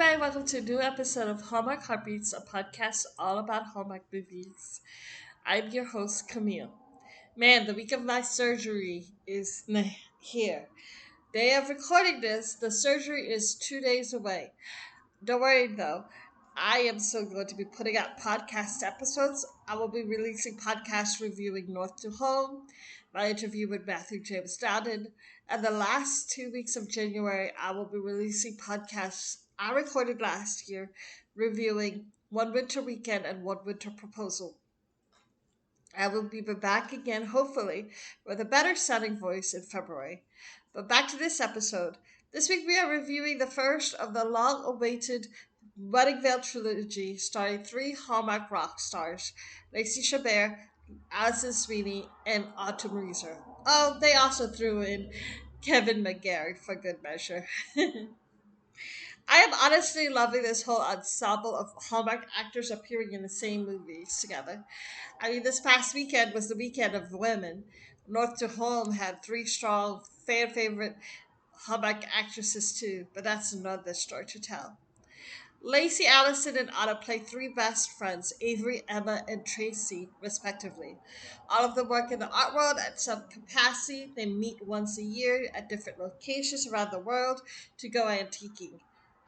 everybody. Welcome to a new episode of Hallmark Heartbeats, a podcast all about Hallmark movies. I'm your host, Camille. Man, the week of my surgery is here. Day of recording this, the surgery is 2 days away. Don't worry though, I am still going to be putting out podcast episodes. I will be releasing podcasts reviewing North to Home, my interview with Matthew James Dowden, and the last 2 weeks of January, I will be releasing podcasts I recorded last year reviewing One Winter Weekend and One Winter Proposal. I will be back again, hopefully, with a better sounding voice in February. But back to this episode. This week we are reviewing the first of the long awaited Wedding Veil Trilogy, starring three Hallmark rock stars Lacey Chabert, Alison Sweeney, and Autumn Reeser. Oh, they also threw in Kevin McGarry for good measure. I am honestly loving this whole ensemble of Hallmark actors appearing in the same movies together. I mean, this past weekend was the weekend of women. North to Home had three strong fan favorite Hallmark actresses too, but that's another story to tell. Lacey, Allison, and Anna play three best friends, Avery, Emma, and Tracy, respectively. All of them work in the art world at some capacity. They meet once a year at different locations around the world to go antiquing.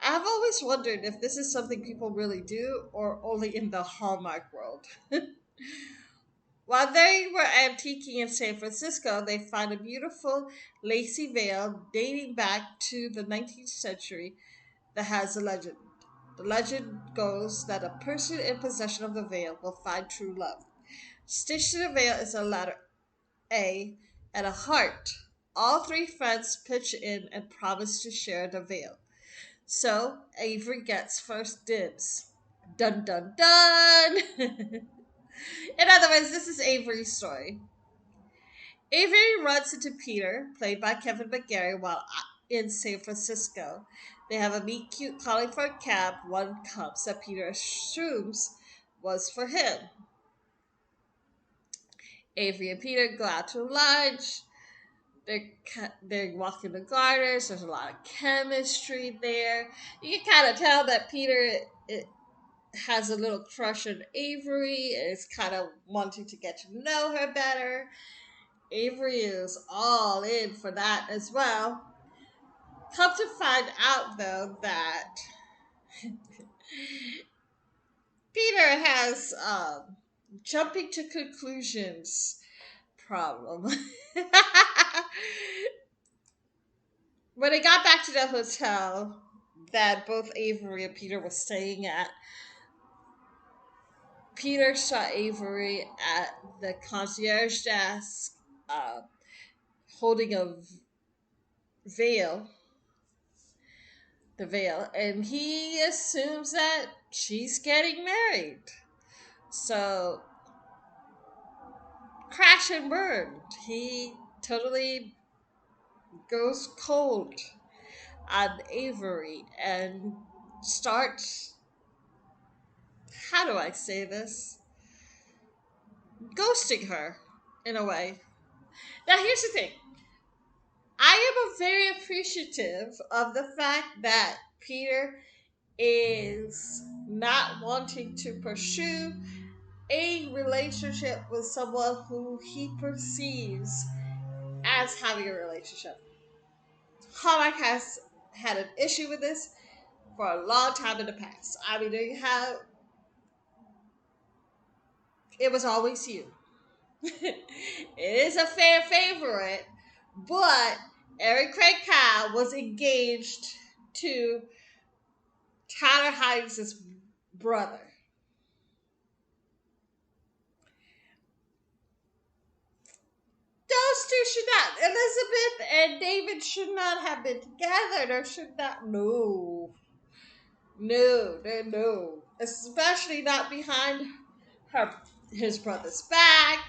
I have always wondered if this is something people really do or only in the Hallmark world. While they were antiquing in San Francisco, they found a beautiful lacy veil dating back to the 19th century that has a legend. The legend goes that a person in possession of the veil will find true love. Stitched to the veil is a letter A and a heart. All three friends pitch in and promise to share the veil. So Avery gets first dibs. Dun dun dun! In other words, this is Avery's story. Avery runs into Peter, played by Kevin McGarry, while in San Francisco. They have a meet cute calling for a cab. One comes that Peter assumes was for him. Avery and Peter go out to lunch. They're walking the gardens. There's a lot of chemistry there. You can kind of tell that Peter has a little crush on Avery and is kind of wanting to get to know her better. Avery is all in for that as well. Come to find out, though, that Peter has jumping to conclusions problem. When they got back to the hotel that both Avery and Peter were staying at, Peter saw Avery at the concierge desk uh, holding a veil, the veil, and he assumes that she's getting married. So, crash and burn. He totally goes cold on Avery and starts, how do I say this? Ghosting her, in a way. Now, here's the thing. I am very appreciative of the fact that Peter is not wanting to pursue a relationship with someone who he perceives as having a relationship. Hallmark has had an issue with this for a long time in the past. I mean, they have, it was always you. It is a fan favorite, but Eric Craig Kyle was engaged to Tyler Hines' brother. Those two should not, Elizabeth and David should not have been together. There should not, no. No, no, no. Especially not behind his brother's back,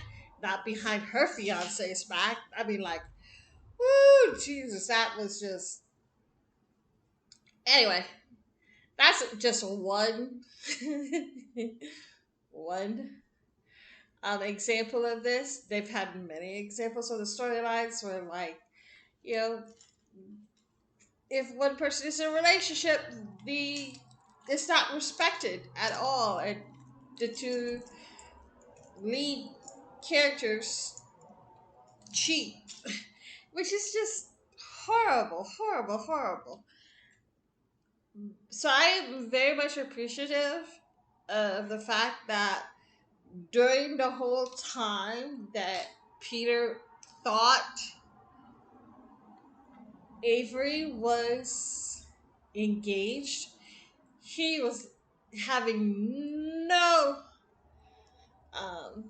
not behind her fiance's back. I mean, like, woo, Jesus, that was just. Anyway, that's just one, one example of this. They've had many examples of the storylines where, like, you know, if one person is in a relationship, the it's not respected at all, and the two lead characters cheat, which is just horrible, horrible, horrible. So I am very much appreciative of the fact that during the whole time that Peter thought Avery was engaged, he was having no, um,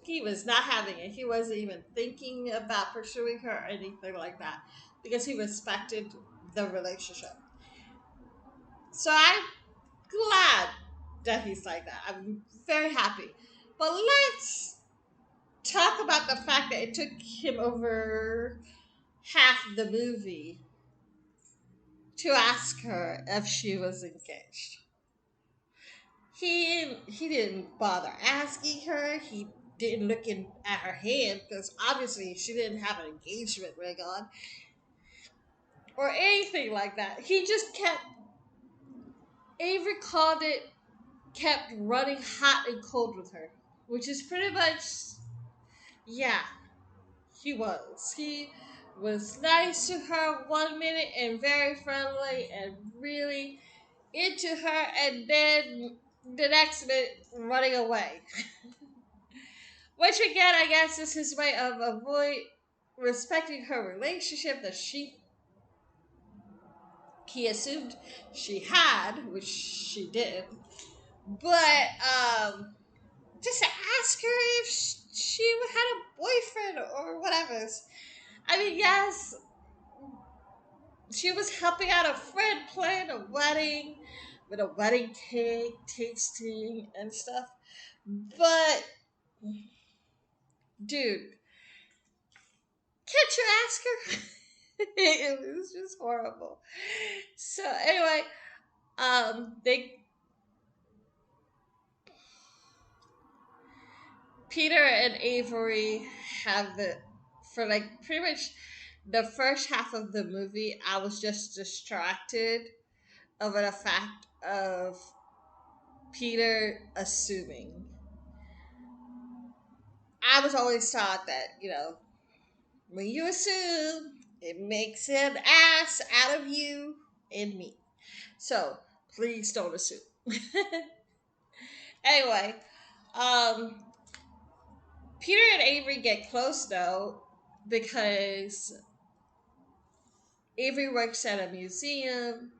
he was not having it. He wasn't even thinking about pursuing her or anything like that because he respected the relationship. So I'm glad that he's like that. I'm very happy. But let's talk about the fact that it took him over half the movie to ask her if she was engaged. He didn't bother asking her. He didn't look at her hand because obviously she didn't have an engagement ring on or anything like that. He just kept, Avery called it, kept running hot and cold with her, which is pretty much, yeah, he was. He was nice to her one minute and very friendly and really into her, and then the next minute running away. Which again, I guess, is his way of avoid respecting her relationship that he assumed she had, which she did. But just to ask her if she had a boyfriend or whatever. I mean, yes, she was helping out a friend plan a wedding with a wedding cake tasting and stuff. But dude, can't you ask her? It was just horrible. So anyway, they Peter and Avery have the for like pretty much the first half of the movie. I was just distracted over the fact of Peter assuming. I was always taught that, when you assume, it makes an ass out of you and me. So please don't assume. Anyway, um, Peter and Avery get close though because Avery works at a museum.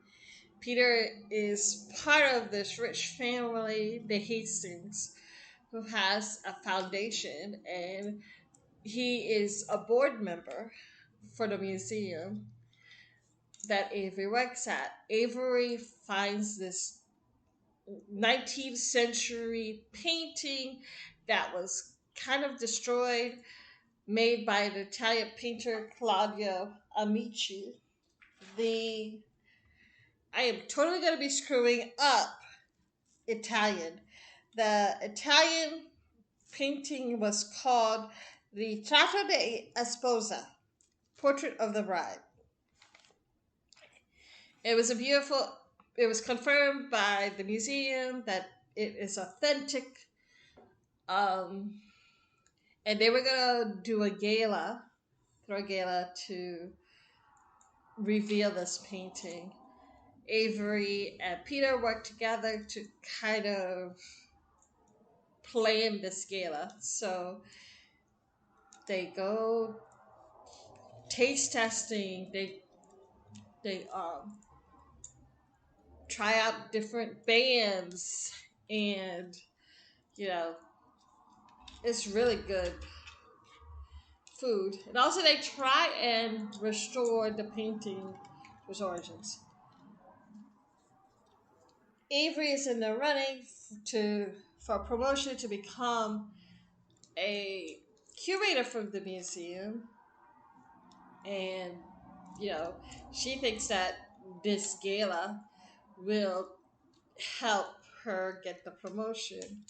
Peter is part of this rich family, the Hastings, who has a foundation, and he is a board member for the museum that Avery works at. Avery finds this 19th century painting that was kind of destroyed, made by the Italian painter Claudio Amici. The I am totally going to be screwing up Italian. The Italian painting was called the Ritratto de Esposa, Portrait of the Bride. It was a beautiful, it was confirmed by the museum that it is authentic. Um, and they were going to do a gala, throw a gala to reveal this painting. Avery and Peter worked together to kind of plan this gala. So they go taste testing. They try out different bands, and you know it's really good food. And also they try and restore the painting to its origins. Avery is in the running to for promotion to become a curator for the museum, and you know she thinks that this gala will help her get the promotion.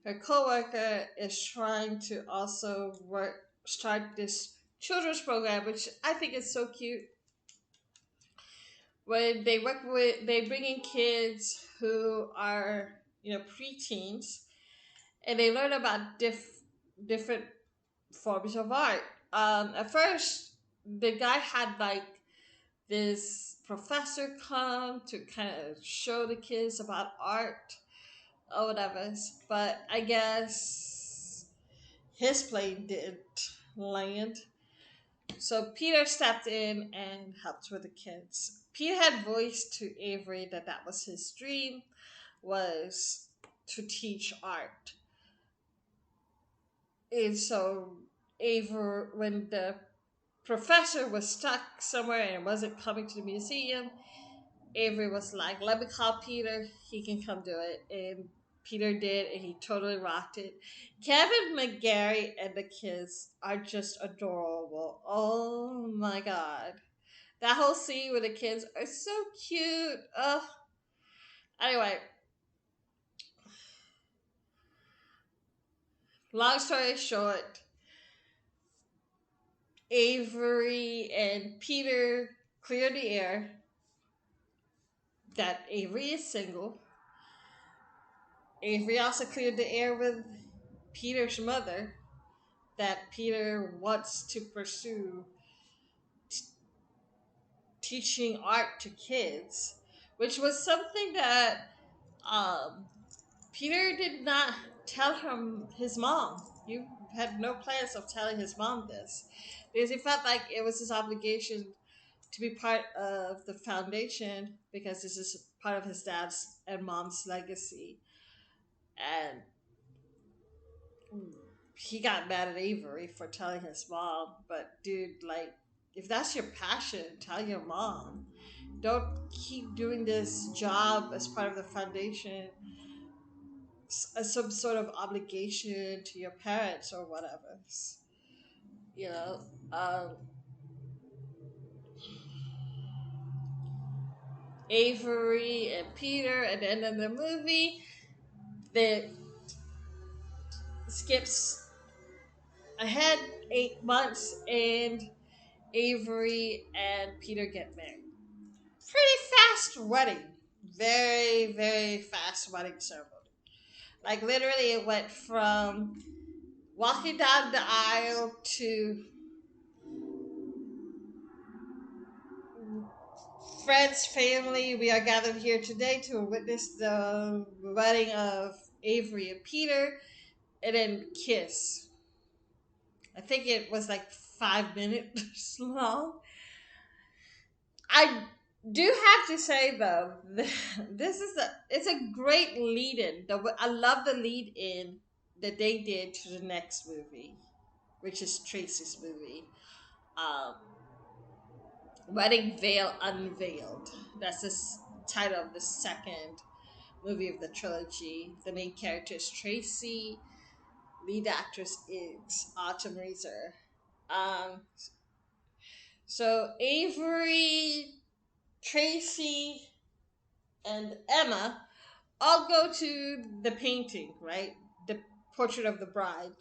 Her coworker is trying to also start this children's program, which I think is so cute, when they bring in kids who are, preteens, and they learn about different forms of art. At first, the guy had like this professor come to kind of show the kids about art or whatever, but I guess his plane didn't land. So Peter stepped in and helped with the kids. Peter had voiced to Avery that that was his dream, was to teach art. And so Avery, when the professor was stuck somewhere and wasn't coming to the museum, Avery was like, "Let me call Peter. He can come do it." And Peter did, and he totally rocked it. Kevin McGarry and the kids are just adorable. Oh my god. That whole scene with the kids are so cute. Ugh. Anyway, long story short, Avery and Peter clear the air that Avery is single. Avery also cleared the air with Peter's mother that Peter wants to pursue t- teaching art to kids, which was something that um, Peter did not tell his mom. He had no plans of telling his mom this because he felt like it was his obligation to be part of the foundation because this is part of his dad's and mom's legacy. And he got mad at Avery for telling his mom, but dude, like, if that's your passion, tell your mom. Don't keep doing this job as part of the foundation as some sort of obligation to your parents or whatever. You know, um, Avery and Peter at the end of the movie, that skips ahead 8 months, and Avery and Peter get married. Pretty fast wedding. Very, very fast wedding ceremony. Like literally it went from walking down the aisle to friends, family, we are gathered here today to witness the wedding of Avery and Peter, and then kiss. I think it was like 5 minutes long. I do have to say though, this is it's a great lead in. I love the lead in that they did to the next movie, which is Tracy's movie, um, Wedding Veil Unveiled. That's the title of the second movie of the trilogy. The main character is Tracy. Lead actress is Autumn Reeser. Um, so Avery, Tracy, and Emma all go to the painting, right? The portrait of the bride.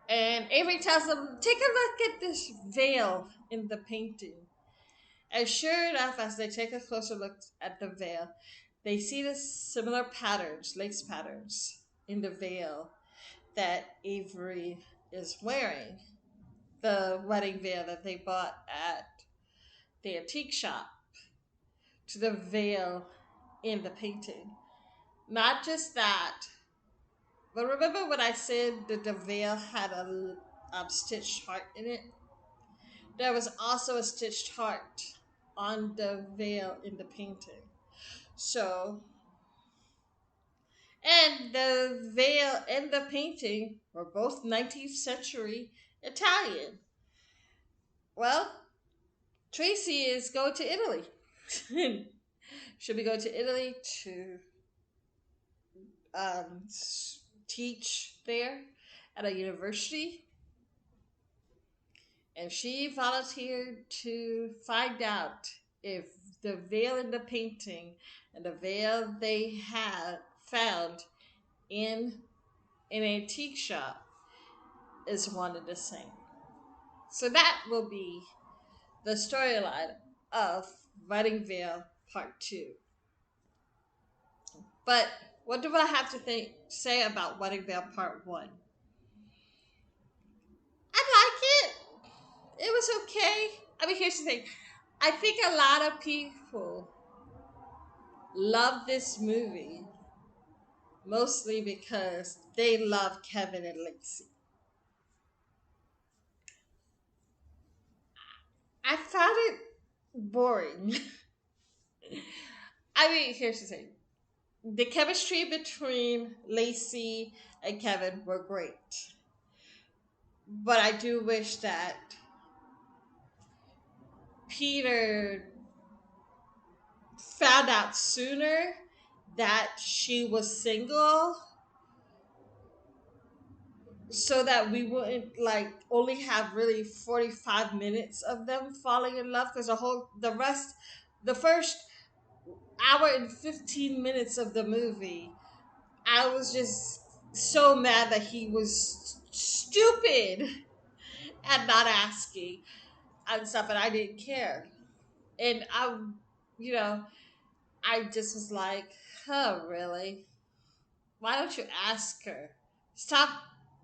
And Avery tells them, take a look at this veil in the painting. And sure enough, as they take a closer look at the veil, they see the similar patterns, lace patterns, in the veil that Avery is wearing. The wedding veil that they bought at the antique shop to the veil in the painting. Not just that, but remember when I said that the veil had a stitched heart in it? There was also a stitched heart on the veil in the painting. So, and the veil and the painting were both 19th century Italian. Well, Tracy is going to Italy. She'll be going to Italy to um, teach there at a university. And she volunteered to find out if the veil in the painting and the veil they had found in an antique shop is one and the same. So that will be the storyline of Wedding Veil Part 2. But what do I have to say about Wedding Veil Part 1? I like it. It was okay. I mean, here's the thing. I think a lot of people love this movie mostly because they love Kevin and Lacey. I found it boring. I mean, here's the thing. The chemistry between Lacey and Kevin were great. But I do wish that Peter found out sooner that she was single so that we wouldn't like only have really 45 minutes of them falling in love because the first hour and 15 minutes of the movie I was just so mad that he was stupid at not asking and stuff and I didn't care and you know I just was like, oh really, why don't you ask her, stop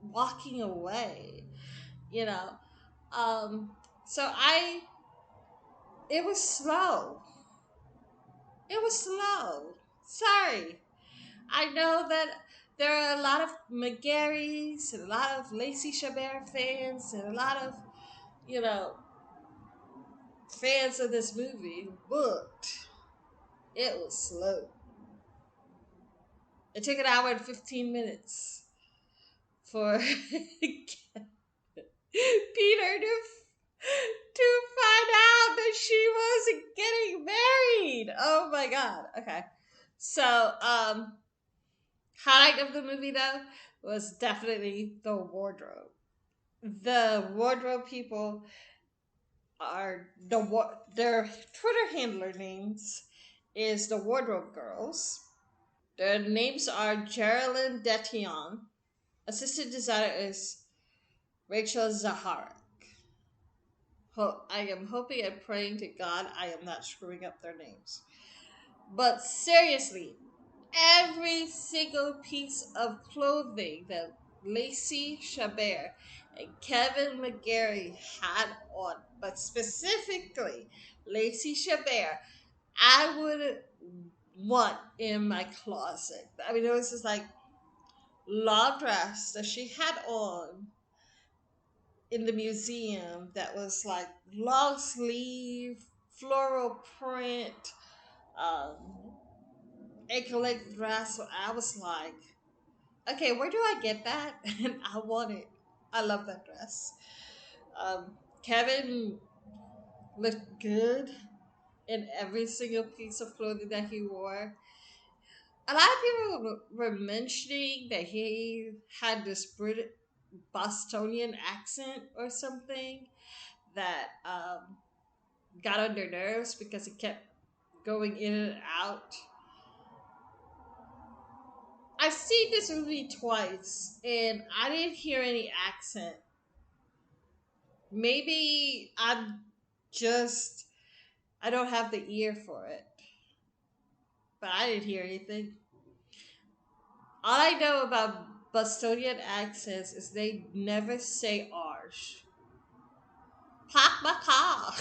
walking away, you know. Um, so it was slow. It was slow. Sorry. I know that there are a lot of McGarrys and a lot of Lacey Chabert fans and a lot of, you know, fans of this movie, but it was slow. It took an hour and 15 minutes for Peter to find out that she wasn't getting married. Oh my god. Okay. So, highlight of the movie though was definitely the wardrobe. The wardrobe people are their Twitter handler names is the Wardrobe Girls. Their names are Geraldine Detion. Assistant designer is Rachel Zahara. I am hoping and praying to God I am not screwing up their names. But seriously, every single piece of clothing that Lacey Chabert and Kevin McGarry had on, but specifically Lacey Chabert, I would want in my closet. I mean, it was this like long dress that she had on in the museum that was like long sleeve, floral print, um, ankle length dress. So I was like, okay, where do I get that? And I want it. I love that dress. Um, Kevin looked good in every single piece of clothing that he wore. A lot of people were mentioning that he had this Bostonian accent or something that got on their nerves because he kept going in and out. I've seen this movie twice and I didn't hear any accent. Maybe just, I don't have the ear for it. But I didn't hear anything. All I know about Bostonian accents is they never say R's. Park my car.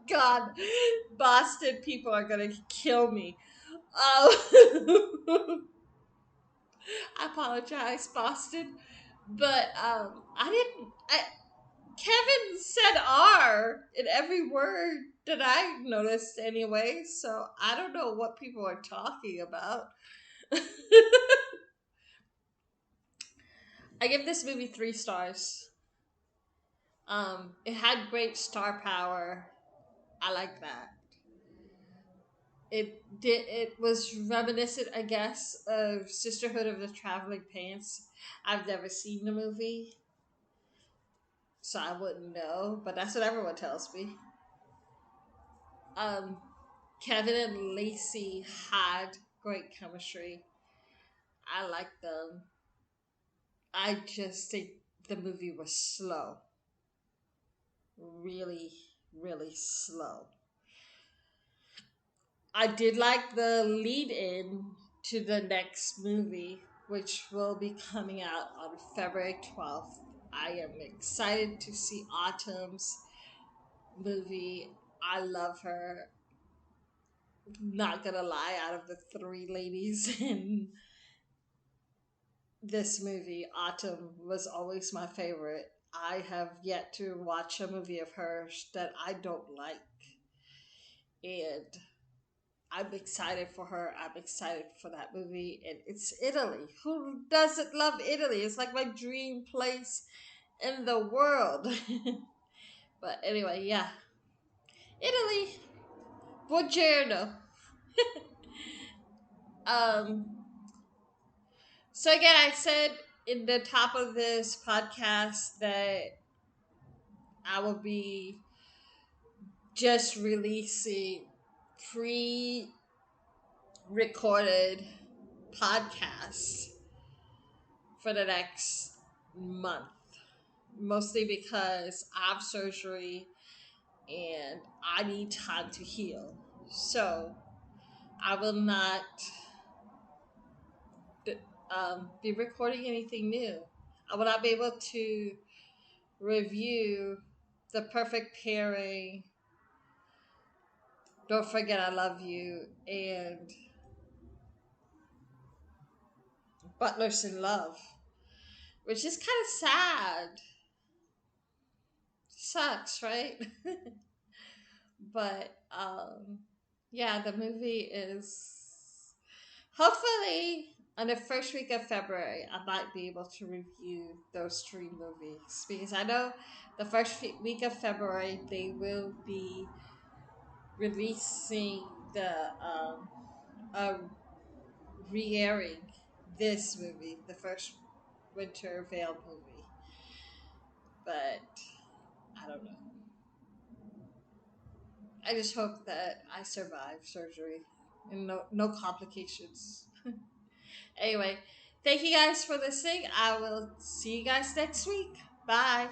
God, Boston people are gonna kill me. Um, I apologize, Boston, but I didn't. Kevin said R in every word that I noticed anyway, so I don't know what people are talking about. I give this movie 3 stars. It had great star power. I like that. It was reminiscent, I guess, of Sisterhood of the Traveling Pants. I've never seen the movie, so I wouldn't know, but that's what everyone tells me. Um, Kevin and Lacey had great chemistry. I like them. I just think the movie was slow. Really. really slow. I did like the lead in to the next movie, which will be coming out on February 12th. I am excited to see Autumn's movie. I love her. Not gonna lie, out of the three ladies in this movie, Autumn was always my favorite. I have yet to watch a movie of hers that I don't like. And I'm excited for her. I'm excited for that movie. And it's Italy. Who doesn't love Italy? It's like my dream place in the world. But anyway, yeah. Italy. Buongiorno. Um, so again, I said in the top of this podcast that I will be just releasing pre-recorded podcasts for the next month, mostly because I have surgery and I need time to heal. So I will not be recording anything new. I will not be able to review The Perfect Pairing, Don't Forget I Love You, and Butlers in Love, which is kind of sad. Sucks, right? But yeah, the movie is hopefully on the first week of February. I might be able to review those three movies because I know the first week of February they will be releasing the uh, re-airing this movie, the first Winter Veil movie. But I don't know. I just hope that I survive surgery and no complications. Anyway, thank you guys for listening. I will see you guys next week. Bye.